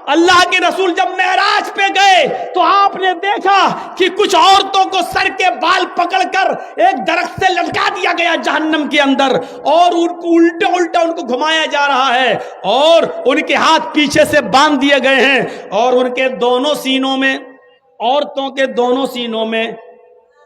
اللہ کے رسول جب معراج پہ گئے تو آپ نے دیکھا کہ کچھ عورتوں کو سر کے بال پکڑ کر ایک درخت سے لٹکا دیا گیا جہنم کے اندر، اور ان کو الٹا الٹا ان کو گھمایا جا رہا ہے، اور ان کے ہاتھ پیچھے سے باندھ دیے گئے ہیں، اور ان کے دونوں سینوں میں، عورتوں کے دونوں سینوں میں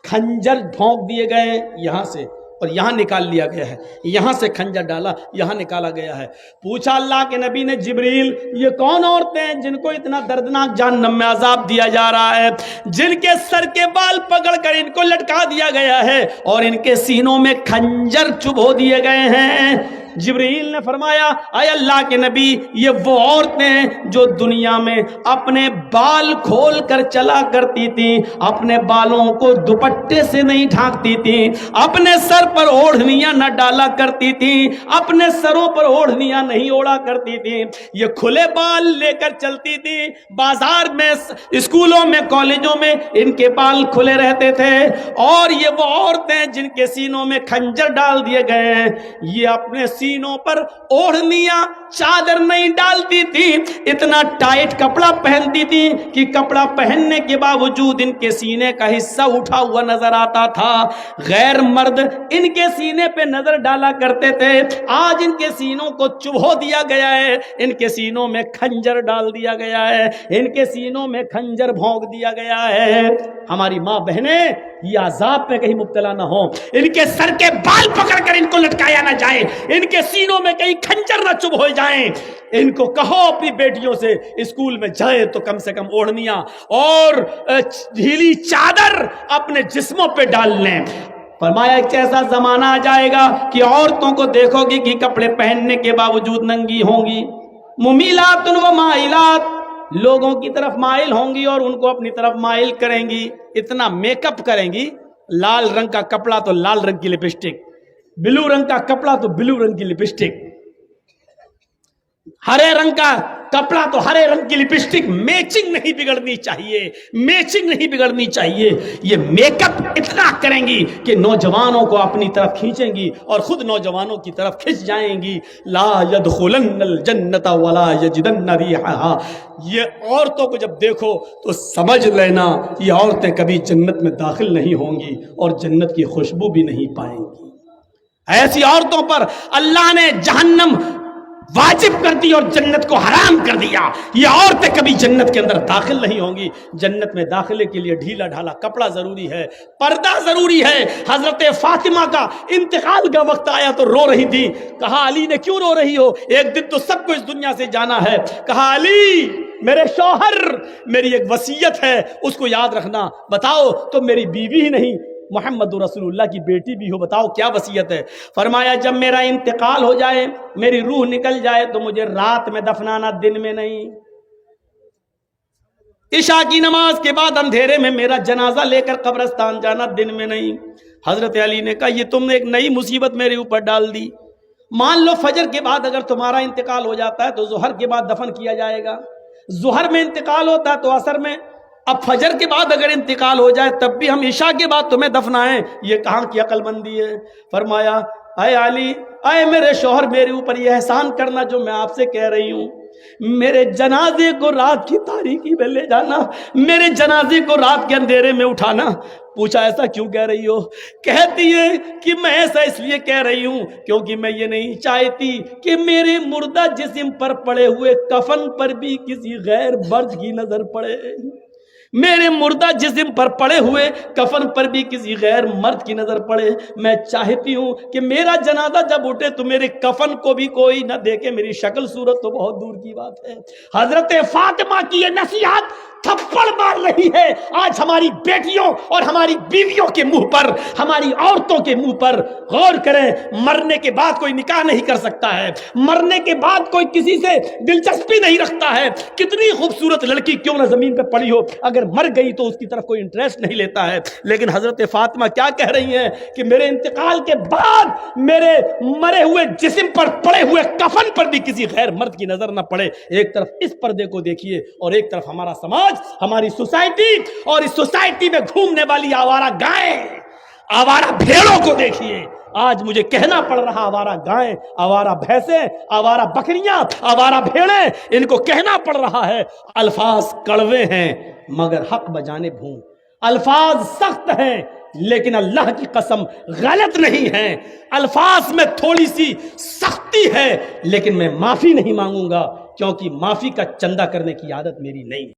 کھنجر بھونک دیے گئے ہیں، یہاں سے اور یہاں نکال لیا گیا ہے، یہاں سے کھنجر ڈالا، یہاں نکالا گیا ہے۔ پوچھا اللہ کے نبی نے، جبریل یہ کون عورتیں ہیں جن کو اتنا دردناک جہنم میں عذاب دیا جا رہا ہے، جن کے سر کے بال پکڑ کر ان کو لٹکا دیا گیا ہے اور ان کے سینوں میں کھنجر چبھو دیے گئے ہیں؟ جبریل نے فرمایا، اے اللہ کے نبی، یہ وہ عورتیں ہیں جو دنیا میں اپنے بال کھول کر چلا کرتی تھیں، اپنے بالوں کو دوپٹے سے نہیں ڈھانکتی تھیں، اپنے سر پر اوڑھنیاں نہ ڈالا کرتی تھیں، اپنے سروں پر اوڑھنیاں نہیں اوڑا کرتی تھیں، یہ کھلے بال لے کر چلتی تھیں، بازار میں، اسکولوں میں، کالجوں میں ان کے بال کھلے رہتے تھے، اور یہ وہ عورتیں جن کے سینوں میں کھنجر ڈال دیے گئے ہیں، یہ اپنے سینوں پر اوڑھنیاں، چادر نہیں ڈالتی تھی، اتنا ٹائٹ کپڑا پہنتی تھی کہ کپڑا پہننے کے باوجود ان کے سینے کا حصہ اٹھا ہوا نظر آتا تھا۔ غیر مرد ان کے سینے پہ نظر ڈالا کرتے تھے، آج ان کے سینوں کو چبھو دیا گیا ہے، ان کے سینوں میں کھنجر ڈال دیا گیا ہے، ان کے سینوں میں کھنجر بھونک دیا گیا ہے۔ ہماری ماں بہنیں یہ عذاب میں کہیں مبتلا نہ ہوں، ان کے سر کے بال پکڑ کر ان کو لٹکایا نہ جائے، ان کے سینوں میں کہیں کھنجر نہ چبھ ہو جائیں۔ ان کو کہو اپنی بیٹیوں سے اسکول میں جائیں تو کم سے کم اوڑھنیاں اور ڈھیلی چادر اپنے جسموں پہ ڈال لیں۔ فرمایا ایک ایسا زمانہ آ جائے گا کہ عورتوں کو دیکھو گی کہ کپڑے پہننے کے باوجود ننگی ہوں گی، ممیلات و مائلات، لوگوں کی طرف مائل ہوں گی اور ان کو اپنی طرف مائل کریں گی، اتنا میک اپ کریں گی، لال رنگ کا کپڑا تو لال رنگ کی لپسٹک، بلو رنگ کا کپڑا تو بلو رنگ کی لپسٹک، ہرے رنگ کا کپڑا تو ہرے رنگ کی لپسٹک، میچنگ نہیں بگڑنی چاہیے، میچنگ نہیں بگڑنی چاہیے۔ یہ میک اپ اتنا کریں گی کہ نوجوانوں کو اپنی طرف کھینچیں گی اور خود نوجوانوں کی طرف کھنچ جائیں گی۔ لا يدخلن الجنت ولا یجدن ریحھا، یہ عورتوں کو جب دیکھو تو سمجھ لینا یہ عورتیں کبھی جنت میں داخل نہیں ہوں گی اور جنت کی خوشبو بھی نہیں پائیں گی۔ ایسی عورتوں پر اللہ نے جہنم واجب کر دی اور جنت کو حرام کر دیا، یہ عورتیں کبھی جنت کے اندر داخل نہیں ہوں گی۔ جنت میں داخلے کے لیے ڈھیلا ڈھالا کپڑا ضروری ہے، پردہ ضروری ہے۔ حضرت فاطمہ کا انتقال کا وقت آیا تو رو رہی تھی، کہا علی نے کیوں رو رہی ہو، ایک دن تو سب کو اس دنیا سے جانا ہے۔ کہا علی میرے شوہر، میری ایک وصیت ہے اس کو یاد رکھنا۔ بتاؤ تو میری بیوی ہی نہیں، محمد رسول اللہ کی بیٹی بھی ہو، بتاؤ کیا وصیت ہے؟ فرمایا جب میرا انتقال ہو جائے، میری روح نکل جائے تو مجھے رات میں دفنانا، دن میں نہیں۔ عشاء کی نماز کے بعد اندھیرے میں میرا جنازہ لے کر قبرستان جانا، دن میں نہیں۔ حضرت علی نے کہا یہ تم نے ایک نئی مصیبت میرے اوپر ڈال دی۔ مان لو فجر کے بعد اگر تمہارا انتقال ہو جاتا ہے تو ظہر کے بعد دفن کیا جائے گا، ظہر میں انتقال ہوتا ہے تو عصر میں، اب فجر کے بعد اگر انتقال ہو جائے تب بھی ہم عشاء کے بعد تمہیں دفنائیں، یہ کہاں کی عقل مندی ہے؟ فرمایا اے علی، اے میرے شوہر، میرے اوپر یہ احسان کرنا جو میں آپ سے کہہ رہی ہوں، میرے جنازے کو رات کی تاریکی میں لے جانا، میرے جنازے کو رات کے اندھیرے میں اٹھانا۔ پوچھا ایسا کیوں کہہ رہی ہو؟ کہتی ہے کہ میں ایسا اس لیے کہہ رہی ہوں کیونکہ میں یہ نہیں چاہتی کہ میرے مردہ جسم پر پڑے ہوئے کفن پر بھی کسی غیر مرد کی نظر پڑے، میرے مردہ جسم پر پڑے ہوئے کفن پر بھی کسی غیر مرد کی نظر پڑے۔ میں چاہتی ہوں کہ میرا جنازہ جب اٹھے تو میرے کفن کو بھی کوئی نہ دیکھے، میری شکل صورت تو بہت دور کی بات ہے۔ حضرت فاطمہ کی یہ نصیحت تھپڑ مار رہی ہے آج ہماری بیٹیوں اور ہماری بیویوں کے منہ پر، ہماری عورتوں کے منہ پر۔ غور کریں، مرنے کے بعد کوئی نکاح نہیں کر سکتا ہے، مرنے کے بعد کوئی کسی سے دلچسپی نہیں رکھتا ہے، کتنی خوبصورت لڑکی کیوں نہ زمین پہ پڑی ہو، اگر مر گئی تو اس کی طرف کوئی انٹرسٹ نہیں لیتا ہے۔ لیکن حضرت فاطمہ کیا کہہ رہی ہیں کہ میرے انتقال کے بعد میرے مرے ہوئے جسم پر پڑے ہوئے کفن پر بھی کسی غیر مرد کی نظر نہ پڑے۔ ایک طرف اس پردے کو دیکھیے اور ایک طرف ہمارا سماج، ہماری سوسائٹی، اور اس سوسائٹی میں گھومنے والی آوارہ گائیں، آوارہ بھیڑوں کو دیکھیے۔ آج مجھے کہنا پڑ رہا آوارہ گائیں، آوارہ بھینسیں، آوارہ بکریاں، آوارہ بھیڑیں، ان کو کہنا پڑ رہا ہے۔ الفاظ کڑوے ہیں مگر حق بجانب ہوں، الفاظ سخت ہیں لیکن اللہ کی قسم غلط نہیں ہیں، الفاظ میں تھوڑی سی سختی ہے لیکن میں معافی نہیں مانگوں گا، کیونکہ معافی کا چندہ کرنے کی عادت میری نہیں ہے۔